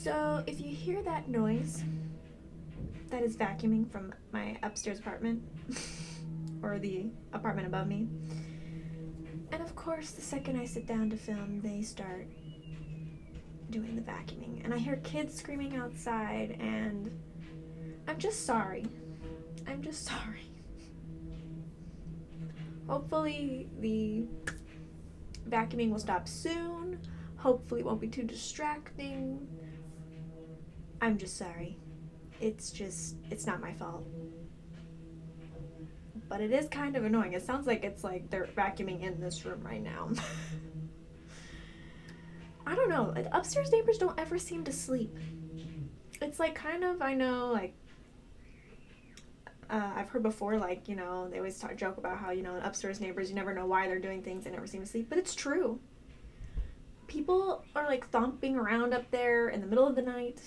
So, if you hear that noise, that is vacuuming from my upstairs apartment, or the apartment above me. And of course, the second I sit down to film, they start doing the vacuuming. And I hear kids screaming outside, and I'm just sorry. I'm just sorry. Hopefully, the vacuuming will stop soon. Hopefully, it won't be too distracting. I'm just sorry. It's not my fault. But it is kind of annoying. It sounds like it's like they're vacuuming in this room right now. I don't know. Upstairs neighbors don't ever seem to sleep. It's like kind of, I know, like, I've heard before, like, they always joke about how, upstairs neighbors, you never know why they're doing things, they never seem to sleep. But it's true. People are, like, thumping around up there in the middle of the night.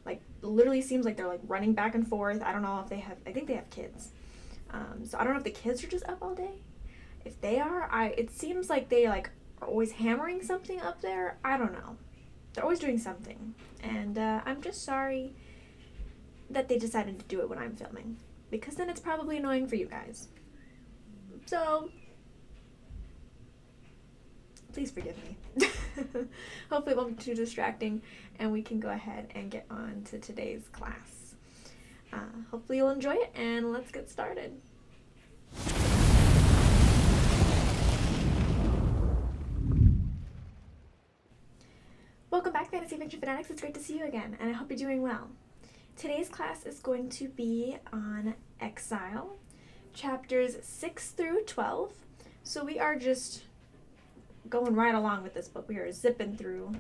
Like, literally seems like they're, like, running back and forth. I don't know if I think they have kids. So I don't know if the kids are just up all day. If they are, it seems like they, like, are always hammering something up there. I don't know. They're always doing something. And I'm just sorry that they decided to do it when I'm filming, because then it's probably annoying for you guys. So, please forgive me. Hopefully it won't be too distracting, and we can go ahead and get on to today's class. Hopefully you'll enjoy it, and let's get started. Welcome back, Fantasy Fiction Fanatics. It's great to see you again, and I hope you're doing well. Today's class is going to be on Exile, chapters 6 through 12. So we are just going right along with this book. We are zipping through.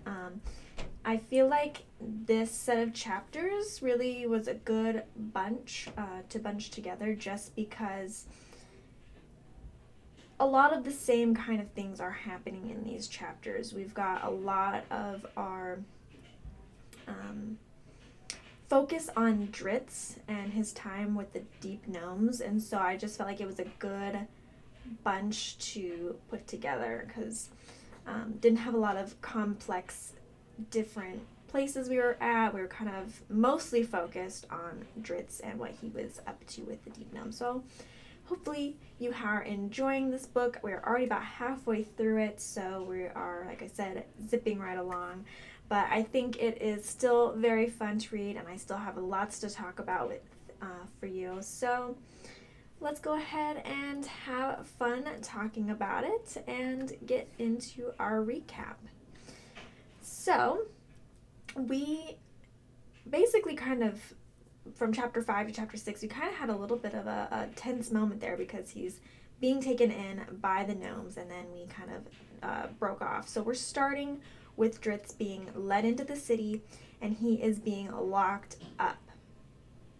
I feel like this set of chapters really was a good bunch to bunch together, just because a lot of the same kind of things are happening in these chapters. We've got a lot of our focus on Drizzt and his time with the deep gnomes, and so I just felt like it was a good bunch to put together, because didn't have a lot of complex different places we were at. We were kind of mostly focused on Drizzt and what he was up to with the deep gnome. So hopefully you are enjoying this book. We're already about halfway through it, so we are, like I said, zipping right along. But I think it is still very fun to read, and I still have lots to talk about with for you. So let's go ahead and have fun talking about it and get into our recap. So we basically kind of, from chapter 5 to chapter 6, we kind of had a little bit of a tense moment there, because he's being taken in by the gnomes, and then we kind of broke off. So we're starting with Drizzt being led into the city, and he is being locked up.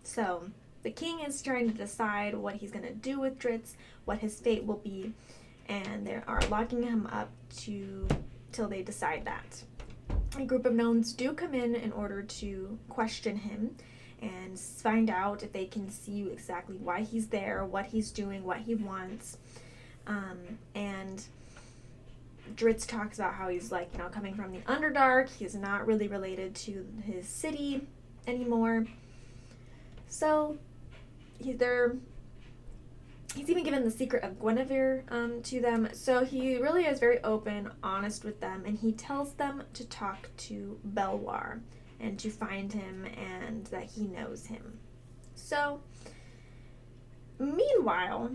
So the king is trying to decide what he's going to do with Drizzt, what his fate will be, and they are locking him up till they decide that. A group of gnomes do come in order to question him and find out if they can see exactly why he's there, what he's doing, what he wants. And Drizzt talks about how he's, like, coming from the Underdark. He's not really related to his city anymore. So he's even given the secret of Guinevere to them. So he really is very open, honest with them, and he tells them to talk to Belwar and to find him, and that he knows him. So meanwhile,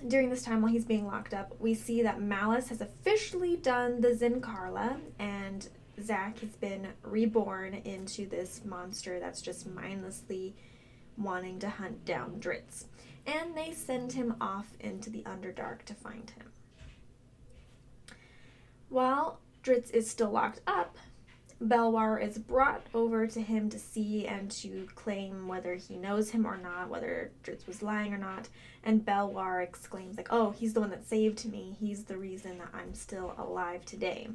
during this time while he's being locked up, we see that Malice has officially done the Zincarla, and Zach has been reborn into this monster that's just mindlessly wanting to hunt down Drizzt. And they send him off into the Underdark to find him. While Drizzt is still locked up, Belwar is brought over to him to see and to claim whether he knows him or not, whether Drizzt was lying or not. And Belwar exclaims, like, oh, he's the one that saved me. He's the reason that I'm still alive today.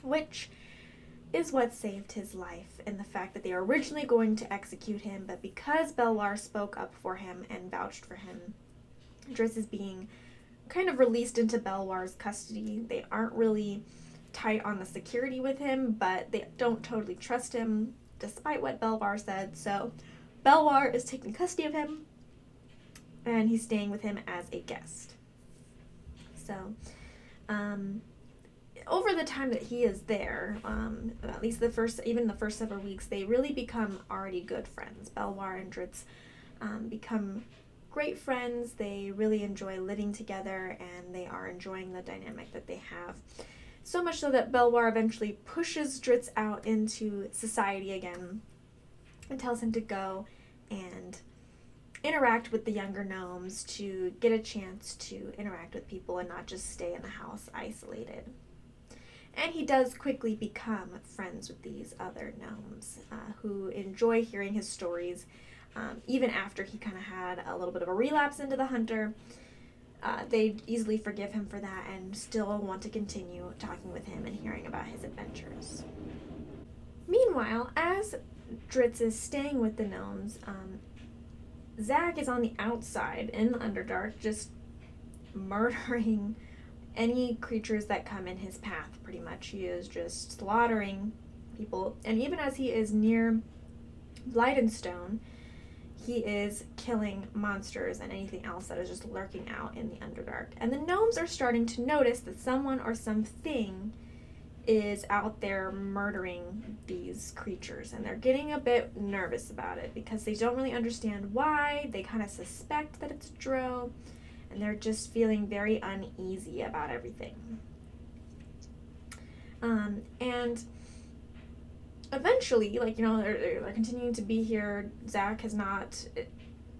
Which is what saved his life, and the fact that they were originally going to execute him, but because Belwar spoke up for him and vouched for him, Drizzt is being kind of released into Belwar's custody. They aren't really tight on the security with him, but they don't totally trust him, despite what Belwar said. So Belwar is taking custody of him, and he's staying with him as a guest. So, over the time that he is there, at least the first several weeks, they really become already good friends. Belwar and Drizzt become great friends. They really enjoy living together, and they are enjoying the dynamic that they have. So much so that Belwar eventually pushes Drizzt out into society again and tells him to go and interact with the younger gnomes to get a chance to interact with people and not just stay in the house isolated. And he does quickly become friends with these other gnomes who enjoy hearing his stories, even after he kind of had a little bit of a relapse into the hunter. They easily forgive him for that and still want to continue talking with him and hearing about his adventures. Meanwhile, as Drizzt is staying with the gnomes, Zach is on the outside in the Underdark, just murdering any creatures that come in his path, pretty much. He is just slaughtering people. And even as he is near Blydenstone, he is killing monsters and anything else that is just lurking out in the Underdark. And the gnomes are starting to notice that someone or something is out there murdering these creatures, and they're getting a bit nervous about it because they don't really understand why. They kind of suspect that it's Dro, and they're just feeling very uneasy about everything. And eventually, they're continuing to be here. Zach has not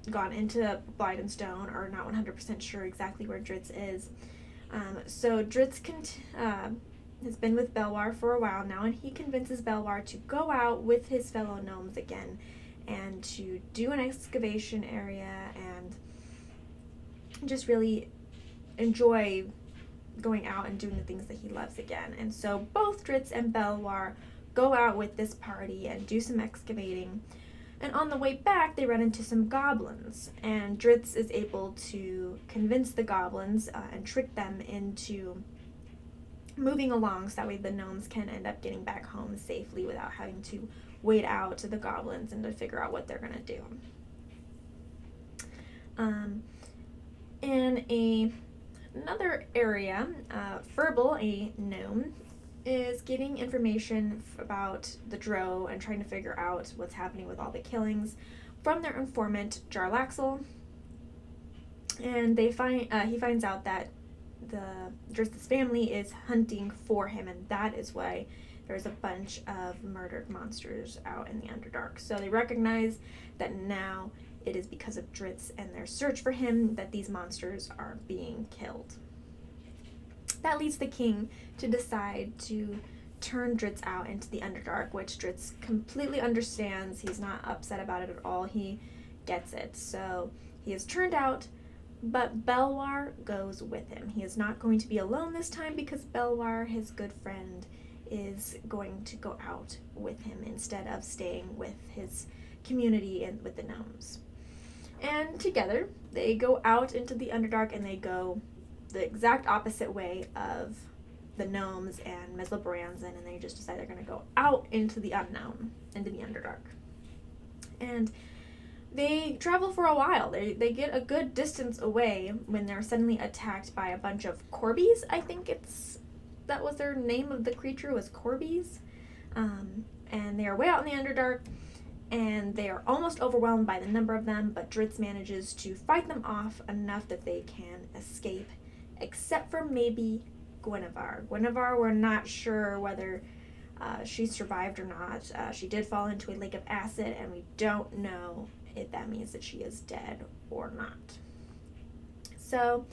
gone into Blydenstone, or not 100% sure exactly where Drizzt is. So Drizzt has been with Belwar for a while now, and he convinces Belwar to go out with his fellow gnomes again and to do an excavation area and just really enjoy going out and doing the things that he loves again. And so both Drizzt and Belwar go out with this party and do some excavating. And on the way back, they run into some goblins, and Drizzt is able to convince the goblins and trick them into moving along so that way the gnomes can end up getting back home safely without having to wait out to the goblins and to figure out what they're going to do. In another area, Furball, a gnome, is getting information about the Dro and trying to figure out what's happening with all the killings from their informant, Jarlaxle. And he finds out that Drizzt's family is hunting for him, and that is why there's a bunch of murdered monsters out in the Underdark. So they recognize that now it is because of Drizzt and their search for him that these monsters are being killed. That leads the king to decide to turn Drizzt out into the Underdark, which Drizzt completely understands. He's not upset about it at all. He gets it. So he is turned out, but Belwar goes with him. He is not going to be alone this time because Belwar, his good friend, is going to go out with him instead of staying with his community and with the gnomes. And together, they go out into the Underdark, and they go the exact opposite way of the gnomes and Meslobranzan, and they just decide they're going to go out into the unknown, into the Underdark. And they travel for a while. They get a good distance away when they're suddenly attacked by a bunch of Corbies. I think that was their name of the creature, was Corbies. And they are way out in the Underdark, and they are almost overwhelmed by the number of them, but Drizzt manages to fight them off enough that they can escape, except for maybe Guinevere. Guinevere, we're not sure whether she survived or not. She did fall into a lake of acid, and we don't know if that means that she is dead or not. So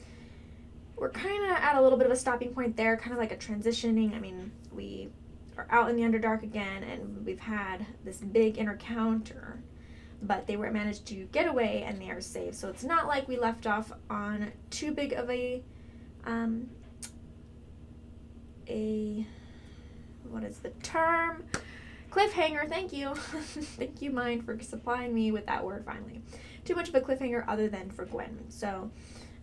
we're kind of at a little bit of a stopping point there, kind of like a transitioning. I mean, we are out in the Underdark again, and we've had this big encounter, but they were managed to get away, and they are safe. So it's not like we left off on too big of a what is the term? Cliffhanger, thank you. Thank you, Mind, for supplying me with that word finally. Too much of a cliffhanger other than for Gwen. So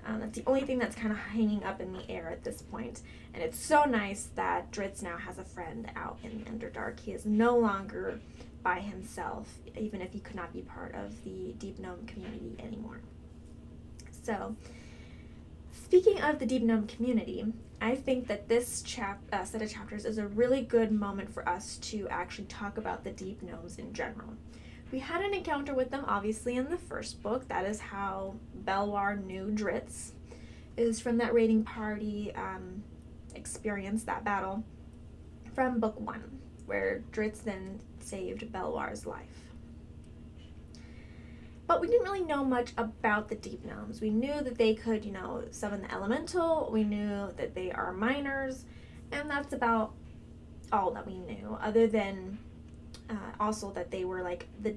That's the only thing that's kind of hanging up in the air at this point. And it's so nice that Drizzt now has a friend out in the Underdark. He is no longer by himself, even if he could not be part of the Deep Gnome community anymore. So, speaking of the Deep Gnome community, I think that this set of chapters is a really good moment for us to actually talk about the Deep Gnomes in general. We had an encounter with them, obviously, in the first book. That is how Belwar knew Drizzt. It was from that raiding party experience, that battle, from book 1, where Drizzt then saved Belwar's life. But we didn't really know much about the Deep Gnomes. We knew that they could, summon the elemental. We knew that they are miners, and that's about all that we knew, other than also that they were like the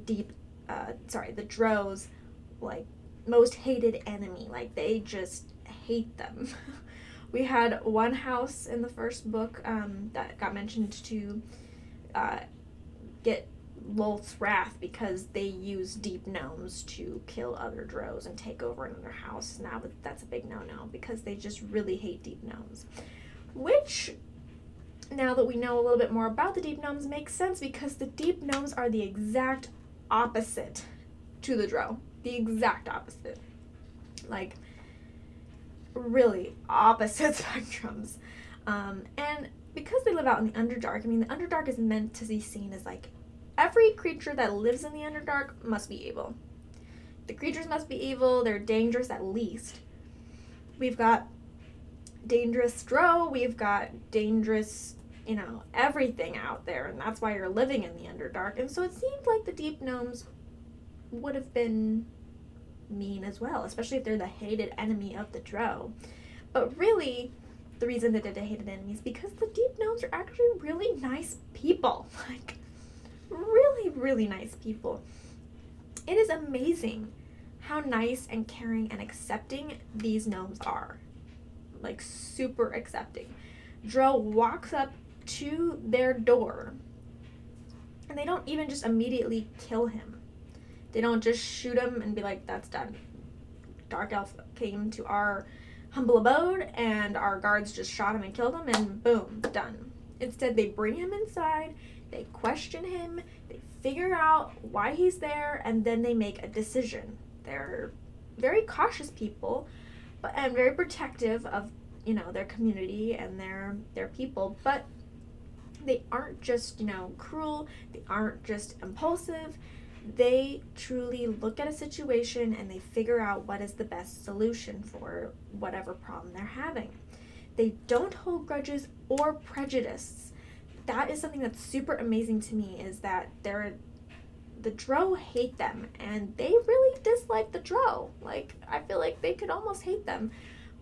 Drows, like, most hated enemy. Like, they just hate them. We had one house in the first book that got mentioned to get Lolth's wrath because they use deep gnomes to kill other Drows and take over another house. Now that's a big no-no because they just really hate deep gnomes. Which, now that we know a little bit more about the Deep Gnomes, makes sense because the Deep Gnomes are the exact opposite to the Drow. The exact opposite. Like, really opposite spectrums. And because they live out in the Underdark, the Underdark is meant to be seen as, like, every creature that lives in the Underdark must be evil. The creatures must be evil, they're dangerous at least. We've got dangerous Drow, we've got dangerous everything out there, and that's why you're living in the Underdark. And so it seemed like the Deep Gnomes would have been mean as well, especially if they're the hated enemy of the Drow. But really, the reason that they're the hated enemy is because the Deep Gnomes are actually really nice people. Like, really, really nice people. It is amazing how nice and caring and accepting these gnomes are. Like, super accepting. Drow walks up to their door, and they don't even just immediately kill him. They don't just shoot him and be like, that's done. Dark Elf came to our humble abode, and our guards just shot him and killed him, and boom, done. Instead, they bring him inside, they question him, they figure out why he's there, and then they make a decision. They're very cautious people, and very protective of their community and their people, but they aren't just cruel, they aren't just impulsive. They truly look at a situation and they figure out what is the best solution for whatever problem they're having. They don't hold grudges or prejudice. That is something that's super amazing to me, is that the Drow hate them, and they really dislike the Drow. Like, I feel like they could almost hate them.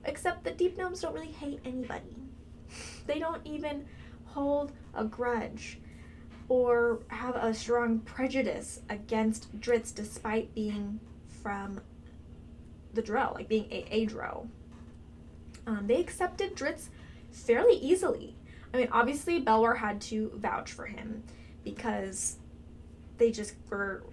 Except the Deep Gnomes don't really hate anybody. They don't even hold a grudge or have a strong prejudice against Drizzt despite being from the Drow, like being a Drow. They accepted Drizzt fairly easily. Obviously Belwar had to vouch for him because they just were...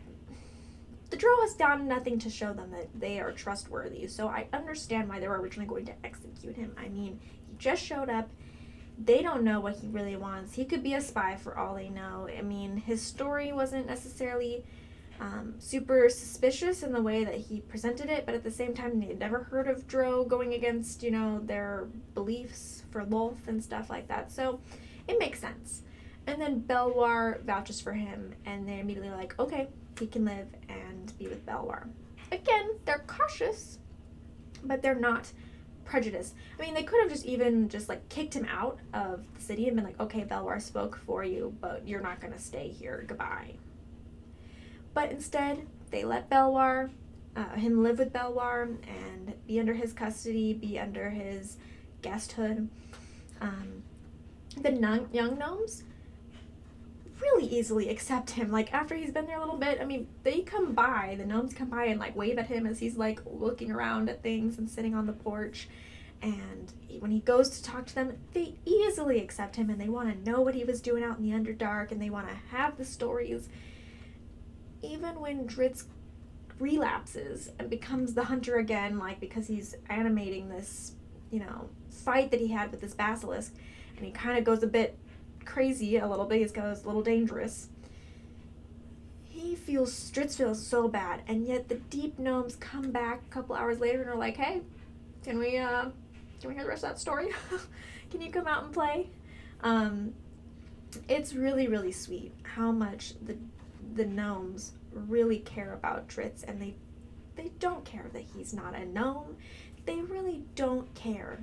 The Drow has done nothing to show them that they are trustworthy, so I understand why they were originally going to execute him. He just showed up. They don't know what he really wants. He could be a spy for all they know. His story wasn't necessarily super suspicious in the way that he presented it, but at the same time, they had never heard of Drow going against, their beliefs for Lolth and stuff like that, so it makes sense. And then Belwar vouches for him, and they're immediately like, okay, he can live and be with Belwar. Again, they're cautious, but they're not prejudiced. They could have just kicked him out of the city and been like, okay, Belwar spoke for you, but you're not going to stay here. Goodbye. But instead, they let him live with Belwar and be under his custody, be under his guesthood. The young gnomes really easily accept him. After he's been there a little bit, the gnomes come by and wave at him as he's looking around at things and sitting on the porch. And when he goes to talk to them, they easily accept him, and they want to know what he was doing out in the Underdark, and they want to have the stories. Even when Drizzt relapses and becomes the hunter again, like because he's animating this, fight that he had with this basilisk, and he kind of goes a bit crazy a little bit. He goes a little dangerous. Drizzt feels so bad, and yet the deep gnomes come back a couple hours later and are like, "Hey, can we hear the rest of that story? Can you come out and play?" It's really, really sweet how much the gnomes really care about Drizzt, and they don't care that he's not a gnome. They really don't care.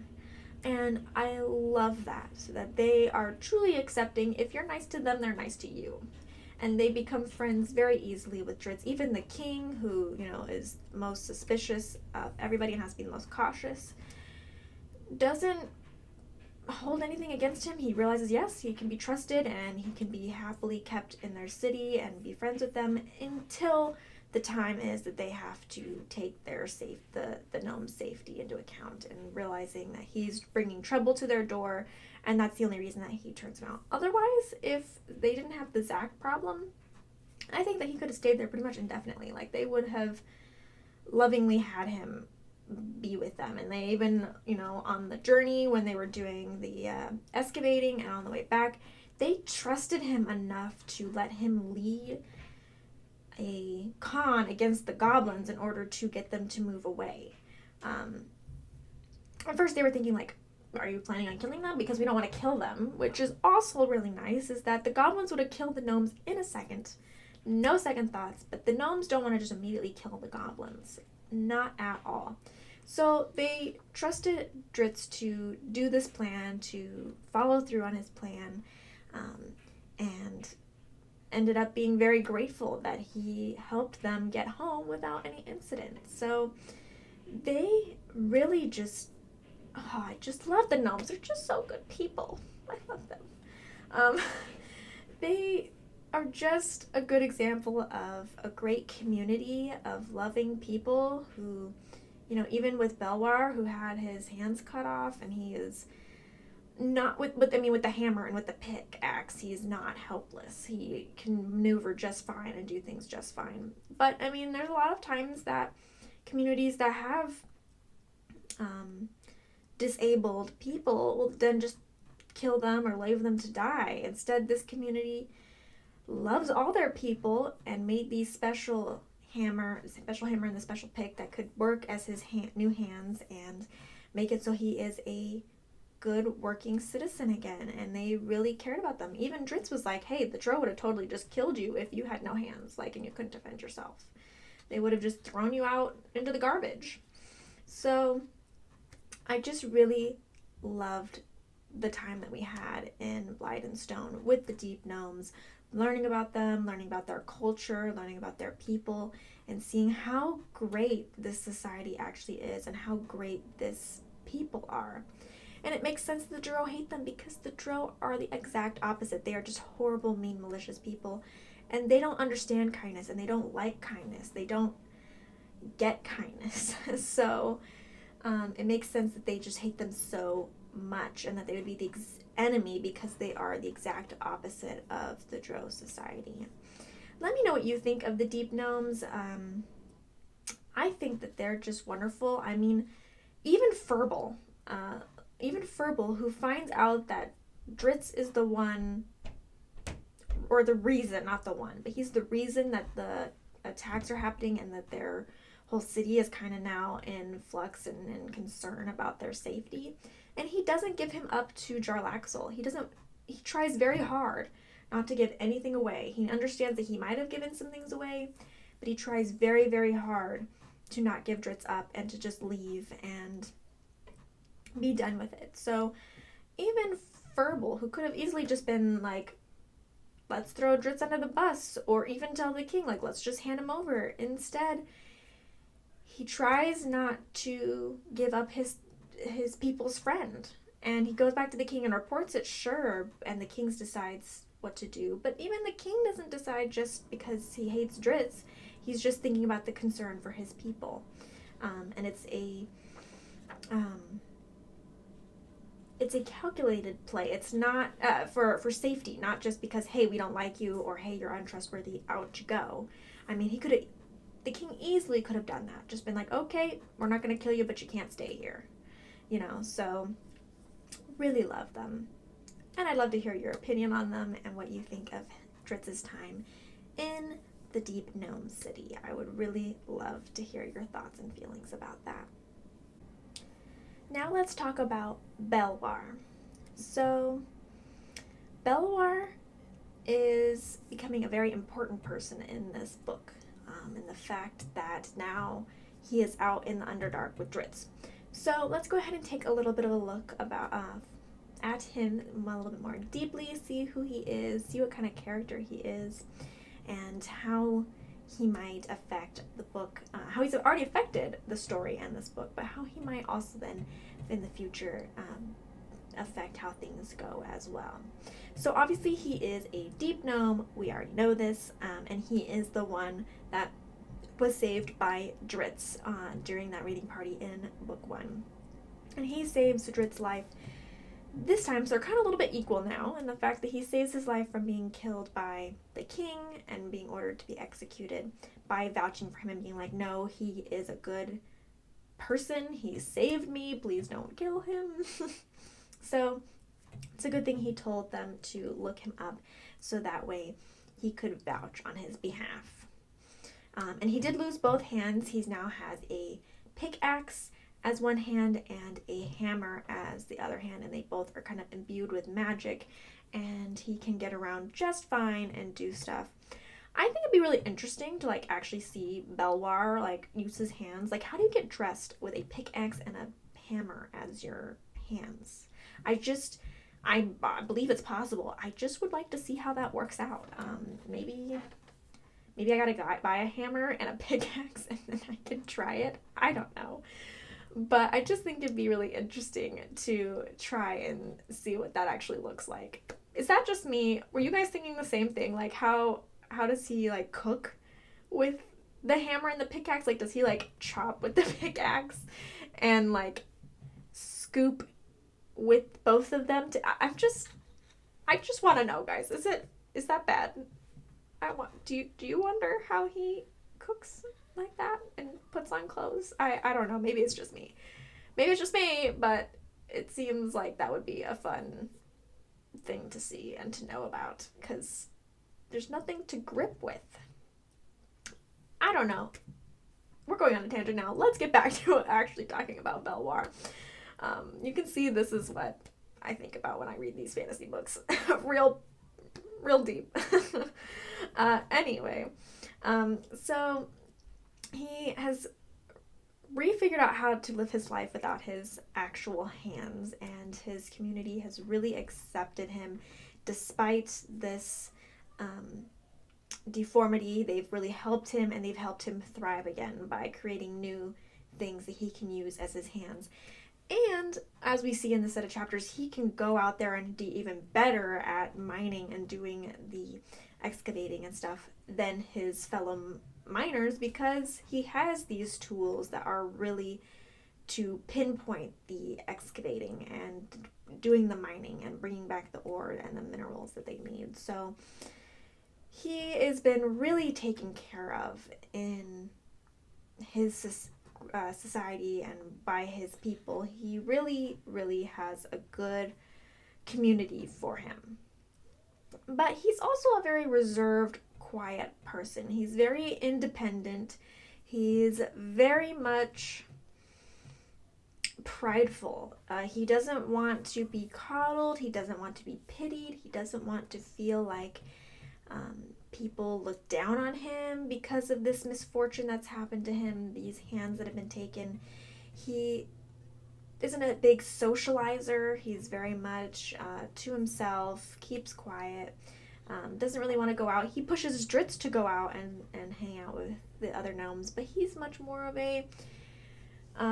And I love that, so that they are truly accepting. If you're nice to them, they're nice to you. And they become friends very easily with Drizzt. Even the king, who, is most suspicious of everybody and has to be the most cautious, doesn't hold anything against him. He realizes, yes, he can be trusted and he can be happily kept in their city and be friends with them until the time is that they have to take the gnome's safety into account, and realizing that he's bringing trouble to their door, and that's the only reason that he turns him out. Otherwise, if they didn't have the Zack problem, I think that he could have stayed there pretty much indefinitely. Like, they would have lovingly had him be with them. And they even, on the journey when they were doing the excavating and on the way back, they trusted him enough to let him lead a con against the goblins in order to get them to move away. At first they were thinking, like, are you planning on killing them? Because we don't want to kill them, which is also really nice, is that the goblins would have killed the gnomes in a second. No second thoughts, but the gnomes don't want to just immediately kill the goblins. Not at all. So they trusted Drizzt to do this plan, to follow through on his plan, and ended up being very grateful that he helped them get home without any incident. So they really I just love the gnomes. They're just so good people. I love them. They are just a good example of a great community of loving people who, even with Belwar, who had his hands cut off, and he is not with the hammer and with the pickaxe, he's not helpless. He can maneuver just fine and do things just fine. But there's a lot of times that communities that have disabled people will then just kill them or leave them to die. Instead, this community loves all their people and made these special hammer and the special pick that could work as his new hands and make it so he is a good working citizen again. And they really cared about them. Even Drizzt was like, hey, the Drow would have totally just killed you if you had no hands, and you couldn't defend yourself. They would have just thrown you out into the garbage. So I just really loved the time that we had in Blydenstone with the Deep Gnomes, learning about them, learning about their culture, learning about their people, and seeing how great this society actually is and how great this people are. And it makes sense that the Drow hate them, because the Drow are the exact opposite. They are just horrible, mean, malicious people, and they don't understand kindness, and they don't like kindness. They don't get kindness. So it makes sense that they just hate them so much, and that they would be the enemy because they are the exact opposite of the Drow society. Let me know what you think of the Deep Gnomes. I think that they're just wonderful. Even Furble, who finds out that Drizzt is the one, or the reason, not the one, but he's the reason that the attacks are happening and that their whole city is kind of now in flux and in concern about their safety. And he doesn't give him up to Jarlaxle. He tries very hard not to give anything away. He understands that he might have given some things away, but he tries very, very hard to not give Drizzt up and to just leave and be done with it. So even Furble, who could have easily just been like, let's throw Drizzt under the bus, or even tell the king, like, let's just hand him over. Instead, he tries not to give up his people's friend. And he goes back to the king and reports it, sure, and the king decides what to do. But even the king doesn't decide just because he hates Drizzt. He's just thinking about the concern for his people. And it's a calculated play. It's not for safety, not just because, hey, we don't like you, or hey, you're untrustworthy, out you go. He could have the king easily could have done that. Just been like, okay, we're not going to kill you, but you can't stay here. So really love them. And I'd love to hear your opinion on them and what you think of Drizzt's time in the Deep Gnome City. I would really love to hear your thoughts and feelings about that. Now let's talk about Belwar. So, Belwar is becoming a very important person in this book, in the fact that now he is out in the Underdark with Drizzt. So let's go ahead and take a little bit of a look at him a little bit more deeply, see who he is, see what kind of character he is, and how he might affect the book, how he's already affected the story and this book, but how he might also then in the future affect how things go as well. So obviously he is a deep gnome, we already know this, and he is the one that was saved by Drizzt during that reading party in book 1. And he saves Drizzt's life this time, so they're kind of a little bit equal now in the fact that he saves his life from being killed by the king and being ordered to be executed by vouching for him and being like, no, he is a good person, he saved me, please don't kill him. So it's a good thing he told them to look him up so that way he could vouch on his behalf. And he did lose both hands. He now has a pickaxe as one hand and a hammer as the other hand, and they both are kind of imbued with magic, and he can get around just fine and do stuff. I think it'd be really interesting to actually see Belwar use his hands. How do you get dressed with a pickaxe and a hammer as your hands? I believe it's possible. I just would like to see how that works out. Maybe I gotta buy a hammer and a pickaxe and then I can try it. I don't know. But I just think it'd be really interesting to try and see what that actually looks like. Is that just me? Were you guys thinking the same thing? How does he cook with the hammer and the pickaxe? Does he chop with the pickaxe and scoop with both of them? I just want to know, guys. Is that bad? Do you wonder how he cooks like that and puts on clothes? I don't know. Maybe it's just me. But it seems like that would be a fun thing to see and to know about because there's nothing to grip with. I don't know. We're going on a tangent now. Let's get back to actually talking about Belwar. You can see this is what I think about when I read these fantasy books. real deep. Anyway, so he has refigured out how to live his life without his actual hands, and his community has really accepted him despite this deformity. They've really helped him, and they've helped him thrive again by creating new things that he can use as his hands. And as we see in the set of chapters, he can go out there and be even better at mining and doing the excavating and stuff than his fellow miners because he has these tools that are really to pinpoint the excavating and doing the mining and bringing back the ore and the minerals that they need. So he has been really taken care of in his society and by his people. He really, really has a good community for him. But he's also a very reserved, quiet person. He's very independent. He's very much prideful. He doesn't want to be coddled. He doesn't want to be pitied. He doesn't want to feel like people look down on him because of this misfortune that's happened to him, these hands that have been taken. He isn't a big socializer. He's very much to himself, keeps quiet, doesn't really want to go out. He pushes Drizzt to go out and hang out with the other gnomes, but he's much more of a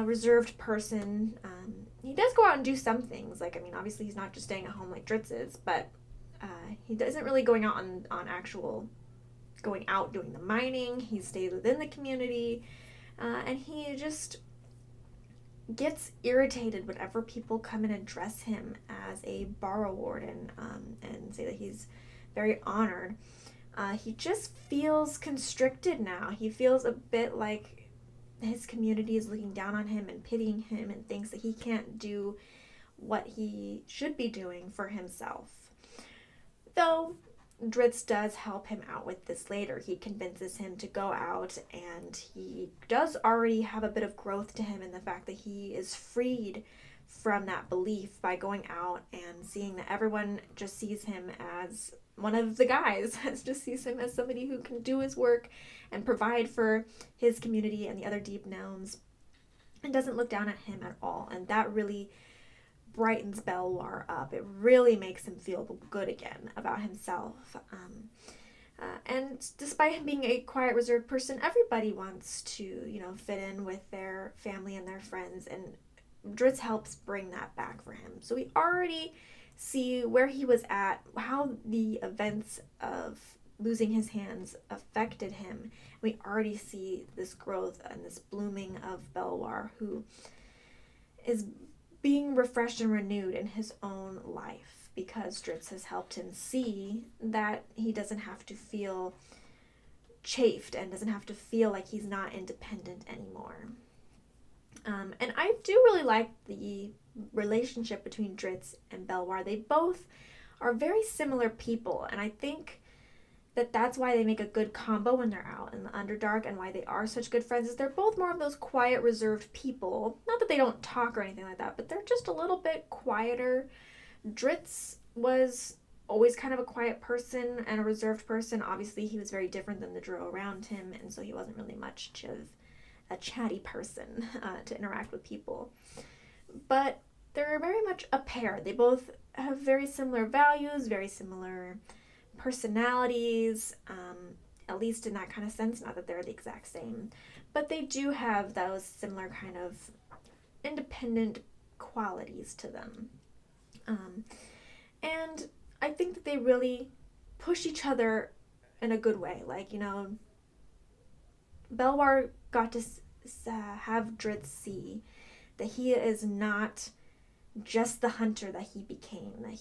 reserved person. He does go out and do some things. Obviously he's not just staying at home like Drizzt is, but he isn't really going out on actual going out doing the mining. He stays within the community, and he just gets irritated whenever people come and address him as a Borrow Warden and say that he's very honored. he just feels constricted now. He feels a bit like his community is looking down on him and pitying him and thinks that he can't do what he should be doing for himself. Though Drizzt does help him out with this later. He convinces him to go out, and he does already have a bit of growth to him in the fact that he is freed from that belief by going out and seeing that everyone just sees him as one of the guys, just sees him as somebody who can do his work and provide for his community and the other deep gnomes, and doesn't look down at him at all. And that really brightens Belwar up. It really makes him feel good again about himself. And despite him being a quiet, reserved person, everybody wants to, fit in with their family and their friends, and Drizzt helps bring that back for him. So we already see where he was at, how the events of losing his hands affected him. We already see this growth and this blooming of Belwar, who is being refreshed and renewed in his own life because Drizzt has helped him see that he doesn't have to feel chafed and doesn't have to feel like he's not independent anymore. And I do really like the relationship between Drizzt and Belwar. They both are very similar people, and I think that that's why they make a good combo when they're out in the Underdark, and why they are such good friends is they're both more of those quiet, reserved people. Not that they don't talk or anything like that, but they're just a little bit quieter. Drizzt was always kind of a quiet person and a reserved person. Obviously, he was very different than the Drow around him, and so he wasn't really much of a chatty person to interact with people. But they're very much a pair. They both have very similar values, very similar personalities, at least in that kind of sense. Not that they're the exact same, but they do have those similar kind of independent qualities to them. And I think that they really push each other in a good way. Like, Belwar got to have Drizzt see that he is not just the hunter that he became, that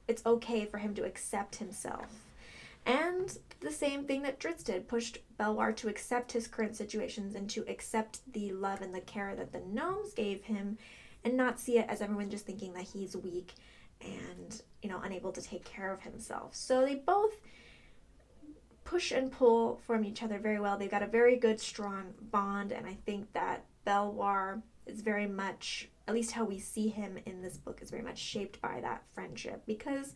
it's okay for him to accept himself. And the same thing that Drizzt did, pushed Belwar to accept his current situations and to accept the love and the care that the gnomes gave him, and not see it as everyone just thinking that he's weak and, unable to take care of himself. So they both push and pull from each other very well. They've got a very good, strong bond, and I think that Belwar is very much, at least how we see him in this book, is very much shaped by that friendship, because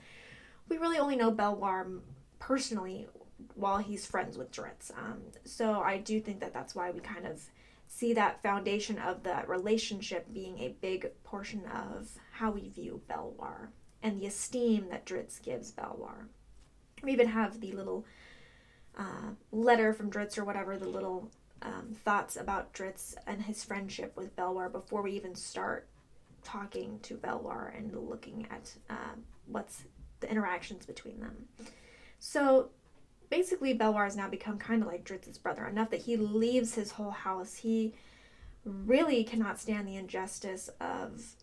we really only know Belwar personally while he's friends with Drizzt. So I do think that that's why we kind of see that foundation of the relationship being a big portion of how we view Belwar and the esteem that Drizzt gives Belwar. We even have the little letter from Drizzt, or whatever, the little thoughts about Drizzt and his friendship with Belwar before we even start talking to Belwar and looking at what's the interactions between them. So basically Belwar has now become kind of like Drizzt's brother, enough that he leaves his whole house. He really cannot stand the injustice of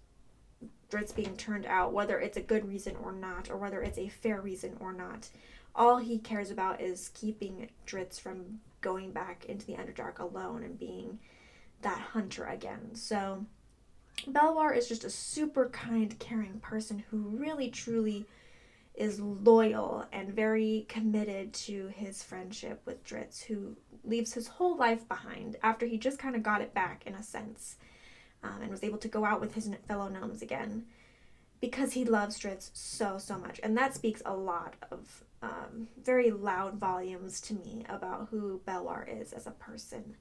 Drizzt being turned out, whether it's a good reason or not, or whether it's a fair reason or not. All he cares about is keeping Drizzt from going back into the Underdark alone and being that hunter again. So Belwar is just a super kind, caring person who really, truly is loyal and very committed to his friendship with Drizzt, who leaves his whole life behind after he just kind of got it back, in a sense, and was able to go out with his fellow gnomes again, because he loves Drizzt so, so much. And that speaks a lot of very loud volumes to me about who Belwar is as a person.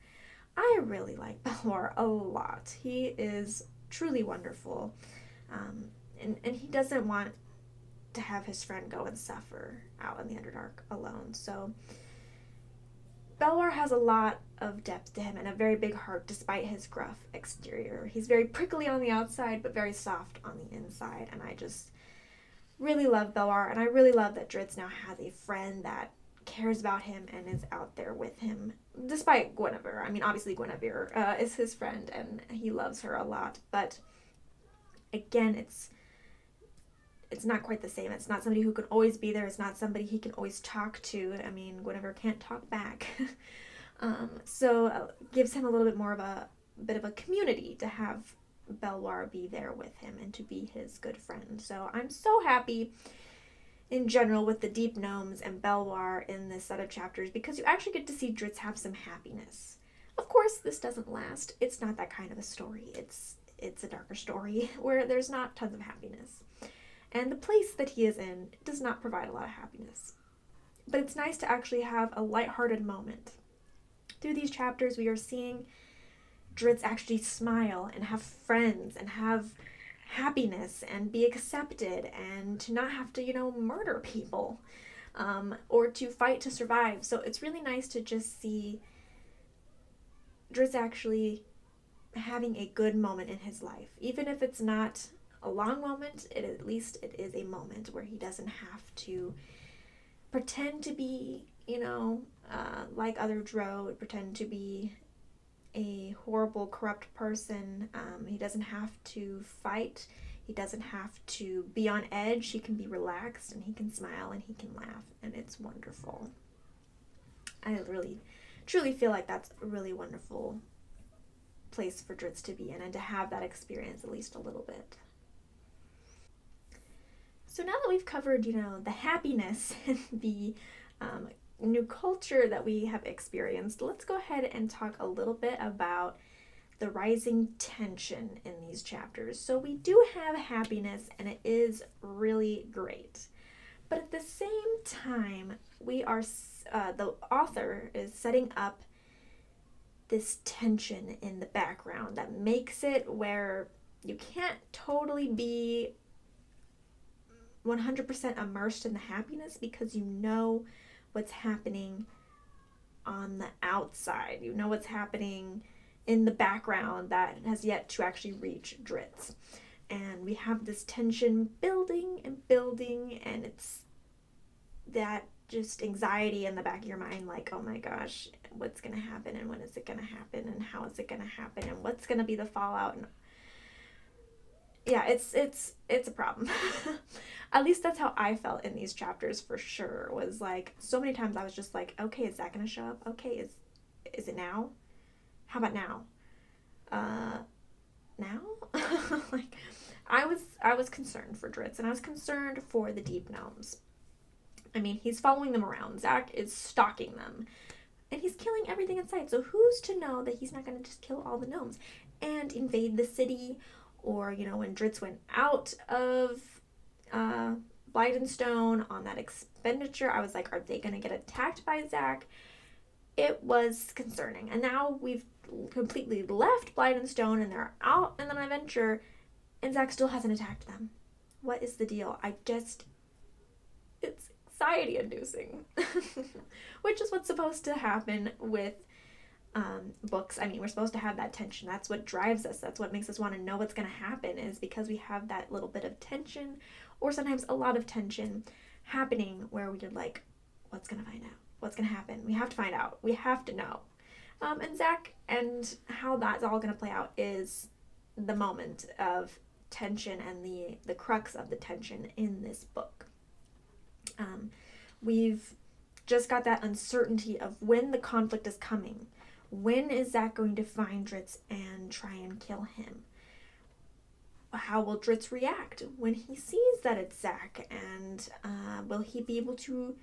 I really like Belwar a lot. He is truly wonderful, and he doesn't want to have his friend go and suffer out in the Underdark alone. So Belwar has a lot of depth to him and a very big heart despite his gruff exterior. He's very prickly on the outside but very soft on the inside, and I just really love Belwar, and I really love that Drizzt now has a friend that cares about him and is out there with him, despite Guinevere. I mean, obviously Guinevere is his friend and he loves her a lot, but again, it's not quite the same. It's not somebody who can always be there. It's not somebody he can always talk to. I mean, Guinevere can't talk back. So gives him a little bit more of a bit of a community to have Belwar be there with him and to be his good friend. So I'm so happy in general with the Deep Gnomes and Belwar in this set of chapters, because you actually get to see Drizzt have some happiness. Of course, this doesn't last. It's not that kind of a story. It's a darker story where there's not tons of happiness. And the place that he is in does not provide a lot of happiness. But it's nice to actually have a lighthearted moment. Through these chapters, we are seeing Drizzt actually smile and have friends and have happiness and be accepted and to not have to, murder people or to fight to survive. So it's really nice to just see Drizzt actually having a good moment in his life. Even if it's not a long moment, at least it is a moment where he doesn't have to pretend to be, like other Drow, pretend to be a horrible, corrupt person. He doesn't have to fight. He doesn't have to be on edge. He can be relaxed and he can smile and he can laugh, and it's wonderful. I really, truly feel like that's a really wonderful place for Drizzt to be in and to have that experience at least a little bit. So now that we've covered, the happiness and the new culture that we have experienced, let's go ahead and talk a little bit about the rising tension in these chapters. So we do have happiness and it is really great. But at the same time, we are, the author is setting up this tension in the background that makes it where you can't totally be 100% immersed in the happiness, because you know what's happening on the outside. You know what's happening in the background that has yet to actually reach Drizzt. And we have this tension building and building, and it's that just anxiety in the back of your mind, like, oh my gosh, what's going to happen, and when is it going to happen, and how is it going to happen, and what's going to be the fallout. And yeah, it's a problem. At least that's how I felt in these chapters, for sure. Was like, so many times I was just like, okay, is that going to show up? Okay, is it now? How about now? Now? Like, I was concerned for Drizzt, and I was concerned for the Deep Gnomes. I mean, he's following them around. Zack is stalking them, and he's killing everything in sight. So who's to know that he's not going to just kill all the gnomes and invade the city? Or, when Drizzt went out of Blydenstone on that expenditure, I was like, are they going to get attacked by Zack? It was concerning. And now we've completely left Blydenstone and they're out on an adventure, and Zack still hasn't attacked them. What is the deal? It's anxiety inducing. Which is what's supposed to happen with books. I mean, we're supposed to have that tension. That's what drives us. That's what makes us want to know what's going to happen, is because we have that little bit of tension, or sometimes a lot of tension happening, where we're like, what's going to find out? What's going to happen? We have to find out. We have to know. And Zack and how that's all going to play out is the moment of tension and the crux of the tension in this book. We've just got that uncertainty of when the conflict is coming. When is Zack going to find Drizzt and try and kill him? How will Drizzt react when he sees that it's Zack? And will he be able to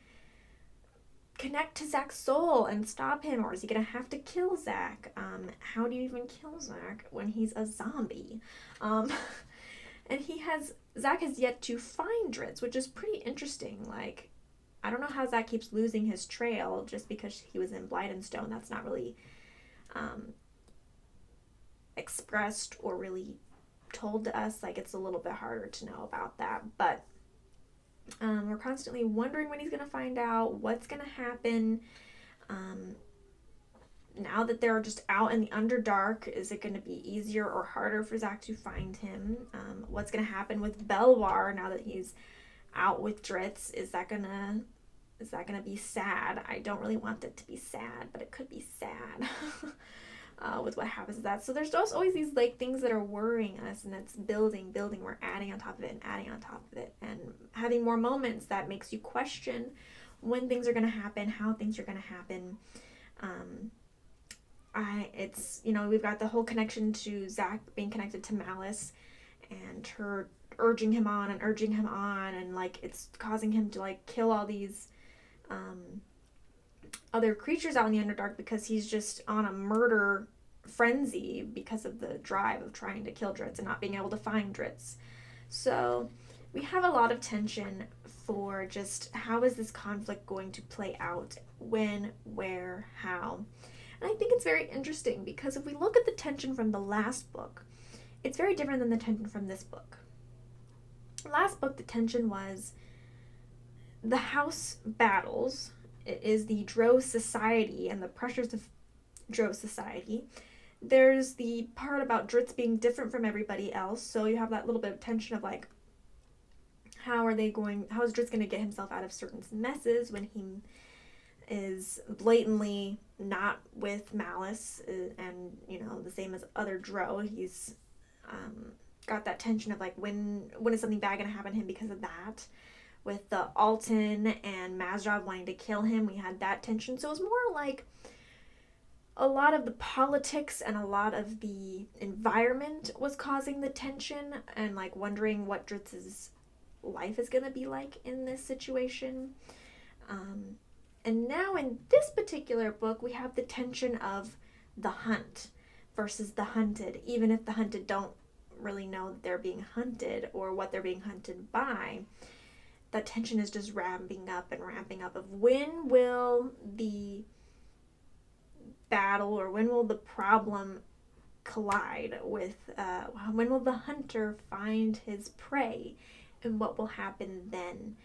connect to Zack's soul and stop him? Or is he going to have to kill Zack? How do you even kill Zack when he's a zombie? And Zack has yet to find Drizzt, which is pretty interesting. Like, I don't know how Zack keeps losing his trail just because he was in Blydenstone. That's not really expressed or really told to us. Like, it's a little bit harder to know about that. But we're constantly wondering when he's going to find out, what's going to happen. Now that they're just out in the Underdark, is it going to be easier or harder for Zack to find him? What's going to happen with Belwar now that he's out with Drizzt? Is that gonna be sad? I don't really want it to be sad, but it could be sad. with what happens to that. So there's just always these like things that are worrying us, and it's building. We're adding on top of it and adding on top of it, and having more moments that makes you question when things are going to happen, how things are going to happen. It's, we've got the whole connection to Zach being connected to Malice, and her urging him on, and like it's causing him to like kill all these other creatures out in the Underdark because he's just on a murder frenzy because of the drive of trying to kill Drizzt and not being able to find Drizzt. So we have a lot of tension for just how is this conflict going to play out, when, where, how. And I think it's very interesting because if we look at the tension from the last book, it's very different than the tension from this book. Last book, the tension was the house battles. It is the Drow society and the pressures of Drow society. There's the part about Drizzt being different from everybody else, so you have that little bit of tension of like, how is Drizzt going to get himself out of certain messes when he is blatantly not with Malice, and the same as other Drow. He's got that tension of like, when is something bad going to happen to him because of that. With the Alton and Mazrov wanting to kill him, we had that tension. So it was more like a lot of the politics and a lot of the environment was causing the tension, and like wondering what Drizzt's life is going to be like in this situation. And now in this particular book, we have the tension of the hunt versus the hunted, even if the hunted don't really know that they're being hunted or what they're being hunted by. That tension is just ramping up of when will the battle or when will the problem collide with, when will the hunter find his prey, and what will happen then,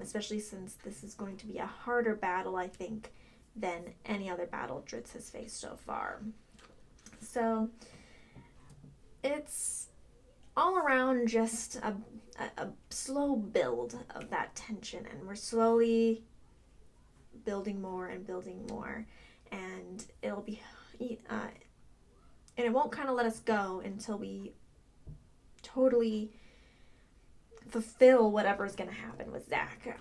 especially since this is going to be a harder battle, I think, than any other battle Drizzt has faced so far. So it's all around just a slow build of that tension, and we're slowly building more, and it'll be and it won't kind of let us go until we totally fulfill whatever's going to happen with Zach.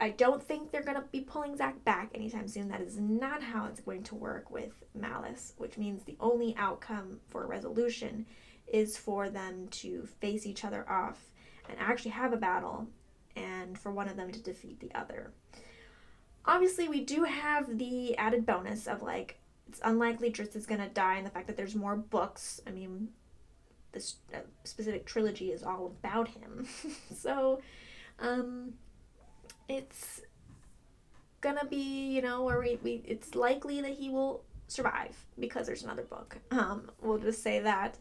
I don't think they're going to be pulling Zach back anytime soon. That is not how it's going to work with Malice, which means the only outcome for a resolution is for them to face each other off and actually have a battle, and for one of them to defeat the other. Obviously, we do have the added bonus of like, it's unlikely Drizzt is going to die, and the fact that there's more books. I mean, this specific trilogy is all about him. So, it's gonna be, where it's likely that he will survive because there's another book. We'll just say that.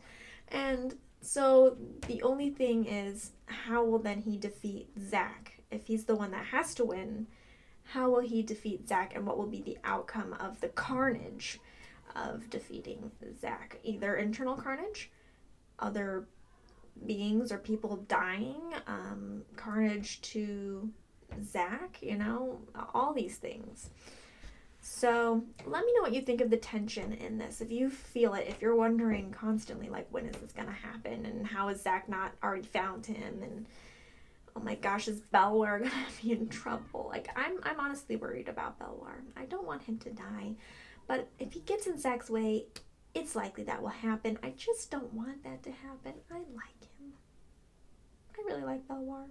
And so the only thing is, how will then he defeat Zach? If he's the one that has to win, how will he defeat Zach, and what will be the outcome of the carnage of defeating Zach? Either internal carnage, other beings or people dying, carnage to Zach, all these things. So let me know what you think of the tension in this. If you feel it, if you're wondering constantly, like, when is this going to happen? And how has Zach not already found him? And oh my gosh, is Belwar going to be in trouble? Like, I'm honestly worried about Belwar. I don't want him to die. But if he gets in Zach's way, it's likely that will happen. I just don't want that to happen. I like him. I really like Belwar.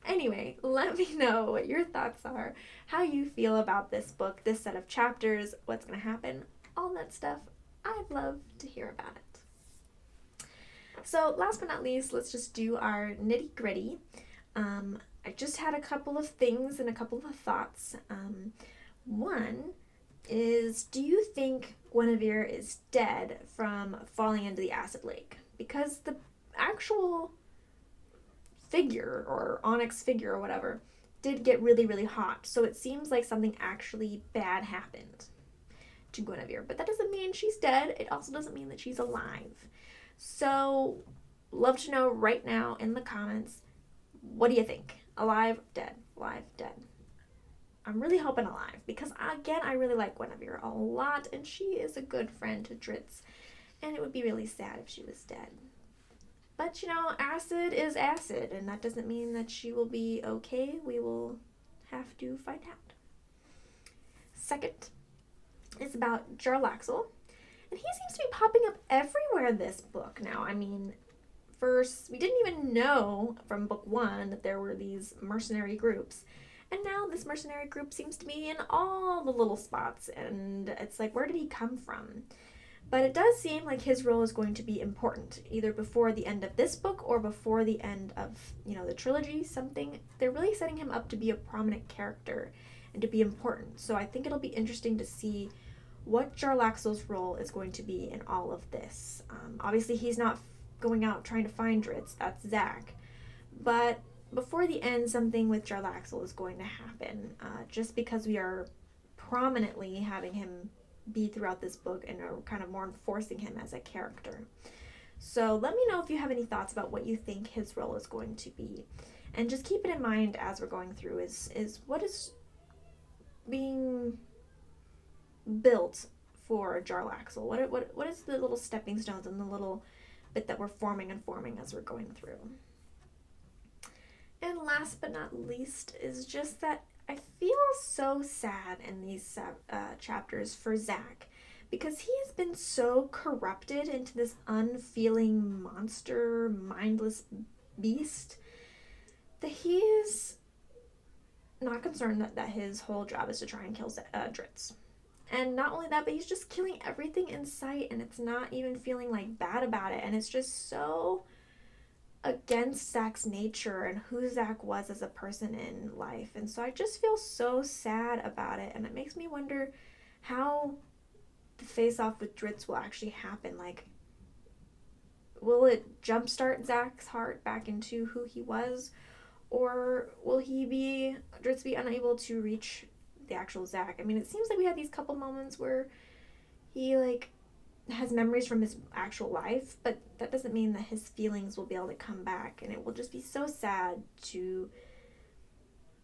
Anyway, let me know what your thoughts are, how you feel about this book, this set of chapters, what's going to happen, all that stuff. I'd love to hear about it. So last but not least, let's just do our nitty gritty. I just had a couple of things and a couple of thoughts. One is, do you think Guinevere is dead from falling into the acid lake? Because the actual figure, or onyx figure or whatever, did get really, really hot. So it seems like something actually bad happened to Guinevere. But that doesn't mean she's dead. It also doesn't mean that she's alive. So, love to know right now in the comments, what do you think? Alive, dead, alive, dead. I'm really hoping alive because, again, I really like Guinevere a lot, and she is a good friend to Drizzt, and it would be really sad if she was dead. But, acid is acid, and that doesn't mean that she will be okay. We will have to find out. Second is about Jarlaxle, and he seems to be popping up everywhere in this book now. I mean, first, we didn't even know from book 1 that there were these mercenary groups. And now this mercenary group seems to be in all the little spots. And it's like, where did he come from? But it does seem like his role is going to be important, either before the end of this book or before the end of, the trilogy, something. They're really setting him up to be a prominent character and to be important. So I think it'll be interesting to see what Jarlaxle's role is going to be in all of this. Obviously, he's not going out trying to find Drizzt. That's Zach. But before the end, something with Jarlaxle is going to happen, just because we are prominently having him be throughout this book and are kind of more enforcing him as a character. So let me know if you have any thoughts about what you think his role is going to be. And just keep it in mind as we're going through is what is being built for Jarlaxle? What is the little stepping stones and the little bit that we're forming as we're going through? And last but not least is just that I feel so sad in these chapters for Zach, because he has been so corrupted into this unfeeling monster, mindless beast, that he is not concerned that his whole job is to try and kill Drizzt. And not only that, but he's just killing everything in sight, and it's not even feeling like bad about it. And it's just so against Zach's nature and who Zach was as a person in life. And so I just feel so sad about it, and it makes me wonder how the face-off with Drizzt will actually happen. Like, will it jumpstart Zach's heart back into who he was, or will Drizzt be unable to reach the actual Zach? I mean, it seems like we had these couple moments where he has memories from his actual life, but that doesn't mean that his feelings will be able to come back, and it will just be so sad to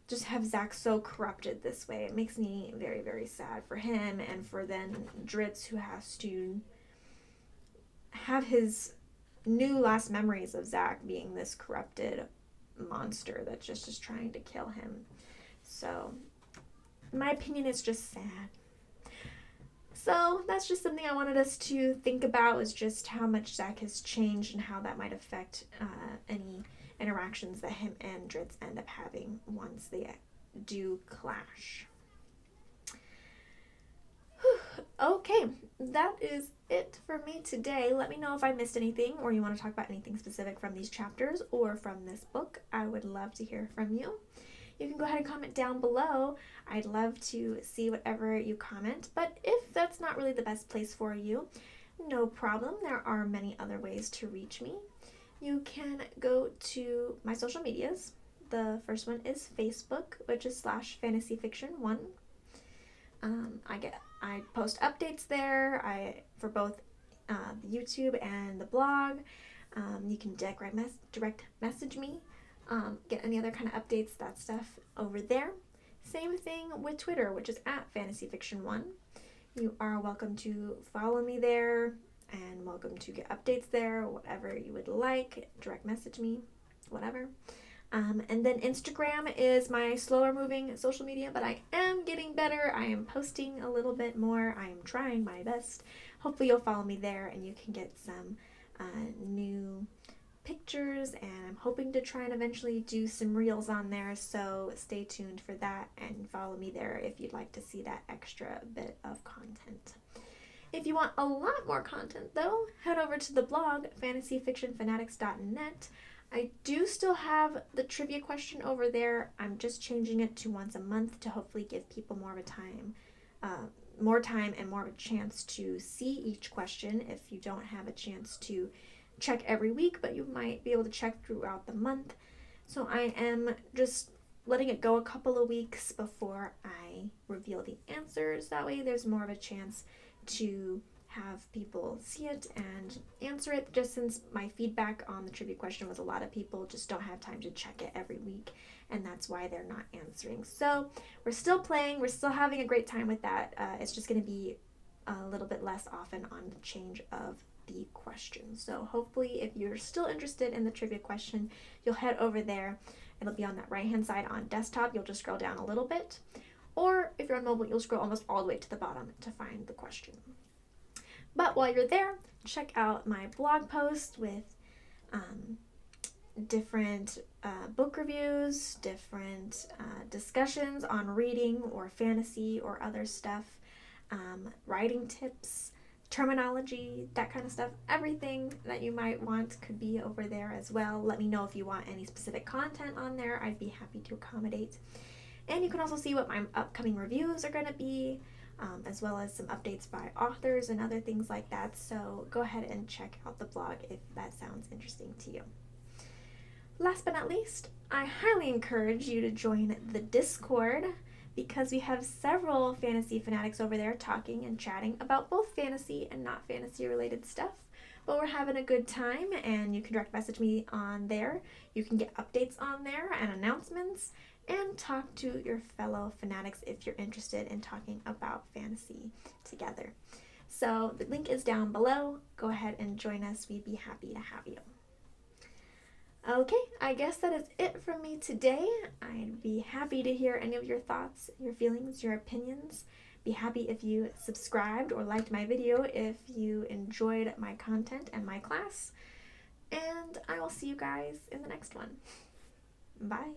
just have Zach so corrupted this way. It makes me very, very sad for him, and for then Drizzt, who has to have his new last memories of Zach being this corrupted monster that's just trying to kill him. So my opinion is just sad. So that's just something I wanted us to think about, is just how much Zach has changed and how that might affect any interactions that him and Drizzt end up having once they do clash. Okay, that is it for me today. Let me know if I missed anything, or you want to talk about anything specific from these chapters or from this book. I would love to hear from you. You can go ahead and comment down below. I'd love to see whatever you comment, but if that's not really the best place for you, no problem. There are many other ways to reach me. You can go to my social medias. The first one is Facebook, which is /fantasyfiction1. I post updates there. For both the YouTube and the blog. You can direct message me. Get any other kind of updates, that stuff over there. Same thing with Twitter, which is @fantasyfiction1. You are welcome to follow me there and welcome to get updates there, whatever you would like. Direct message me, whatever. And then Instagram is my slower moving social media, but I am getting better. I am posting a little bit more. I am trying my best. Hopefully you'll follow me there and you can get some new pictures, and I'm hoping to try and eventually do some reels on there, so stay tuned for that and follow me there if you'd like to see that extra bit of content. If you want a lot more content though, head over to the blog fantasyfictionfanatics.net. I do still have the trivia question over there. I'm just changing it to once a month to hopefully give people more time and more of a chance to see each question if you don't have a chance to check every week, but you might be able to check throughout the month. So I am just letting it go a couple of weeks before I reveal the answers. That way there's more of a chance to have people see it and answer it, just since my feedback on the trivia question was a lot of people just don't have time to check it every week, and that's why they're not answering. So we're still playing, we're still having a great time with that. It's just going to be a little bit less often on the change of the question. So hopefully if you're still interested in the trivia question, you'll head over there. It'll be on that right hand side on desktop. You'll just scroll down a little bit, or if you're on mobile, you'll scroll almost all the way to the bottom to find the question. But while you're there, check out my blog post with different book reviews, different discussions on reading or fantasy or other stuff, writing tips, terminology, that kind of stuff. Everything that you might want could be over there as well. Let me know if you want any specific content on there. I'd be happy to accommodate. And you can also see what my upcoming reviews are going to be, as well as some updates by authors and other things like that. So go ahead and check out the blog if that sounds interesting to you. Last but not least, I highly encourage you to join the Discord, because we have several fantasy fanatics over there talking and chatting about both fantasy and not fantasy related stuff. But we're having a good time, and you can direct message me on there. You can get updates on there and announcements, and talk to your fellow fanatics if you're interested in talking about fantasy together. So the link is down below. Go ahead and join us. We'd be happy to have you. Okay, I guess that is it from me today. I'd be happy to hear any of your thoughts, your feelings, your opinions. Be happy if you subscribed or liked my video if you enjoyed my content and my class. And I will see you guys in the next one. Bye.